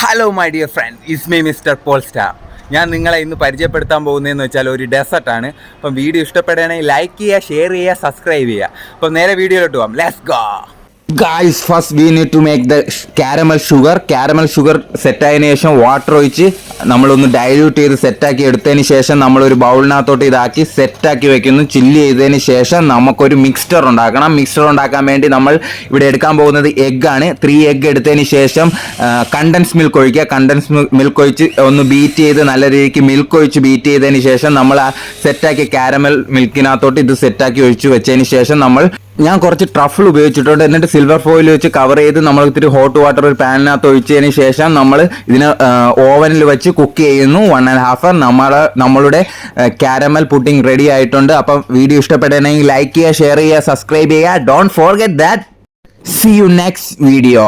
Hello my dear friend, it's me mister Paul Star. ഞാൻ നിങ്ങളെ ഇന്ന് പരിചയപ്പെടുത്താൻ പോകുന്നതെന്ന് വെച്ചാൽ ഒരു ഡെസർട്ടാണ്. അപ്പം വീഡിയോ ഇഷ്ടപ്പെടുകയാണെങ്കിൽ ലൈക്ക് ചെയ്യുക, ഷെയർ ചെയ്യുക, സബ്സ്ക്രൈബ് ചെയ്യുക. അപ്പം നേരെ വീഡിയോയിലോട്ട് പോകാം. Let's go. Guys, first we need to make the caramel sugar set ആയതിനു ശേഷം വാട്ടർ ഒഴിച്ച് നമ്മളൊന്ന് ഡൈല്യൂട്ട് ചെയ്ത് സെറ്റാക്കി എടുത്തതിന് ശേഷം നമ്മളൊരു ബൗളിനകത്തോട്ട് ഇതാക്കി സെറ്റാക്കി വെക്കുന്നു. ചില്ല് ചെയ്തതിന് ശേഷം നമുക്കൊരു മിക്സ്ചർ ഉണ്ടാക്കണം. മിക്സ്ചർ ഉണ്ടാക്കാൻ വേണ്ടി നമ്മൾ ഇവിടെ എടുക്കാൻ പോകുന്നത് എഗ്ഗാണ്. 3 എഗ്ഗ് എടുത്തതിന് ശേഷം കണ്ടൻസ് മിൽക്ക് ഒഴിക്കുക. കണ്ടൻസ് മിൽക്ക് ഒഴിച്ച് ഒന്ന് ബീറ്റ് ചെയ്ത് നല്ല രീതിക്ക് മിൽക്ക് ഒഴിച്ച് ബീറ്റ് ചെയ്തതിന് ശേഷം നമ്മൾ ആ സെറ്റാക്കി കാരമൽ മിൽക്കിനകത്തോട്ട് ഇത് സെറ്റാക്കി ഒഴിച്ച് വെച്ചതിന് ശേഷം ഞാൻ കുറച്ച് ട്രഫിൾ ഉപയോഗിച്ചിട്ടുണ്ട്. എന്നിട്ട് സിൽവർ ഫോയിൽ വെച്ച് കവർ ചെയ്ത് നമ്മൾ ഇത്തിരി ഹോട്ട് വാട്ടർ ഒരു പാനിനകത്ത് ഒഴിച്ചതിന് ശേഷം നമ്മൾ ഇതിന് ഓവനിൽ വെച്ച് കുക്ക് ചെയ്യുന്നു 1.5 അവർ. നമ്മളുടെ കാരമൽ പുഡിംഗ് റെഡി ആയിട്ടുണ്ട്. അപ്പം വീഡിയോ ഇഷ്ടപ്പെടുകയാണെങ്കിൽ ലൈക്ക് ചെയ്യുക, ഷെയർ ചെയ്യുക, സബ്സ്ക്രൈബ് ചെയ്യുക. Don't forget that. See you next video.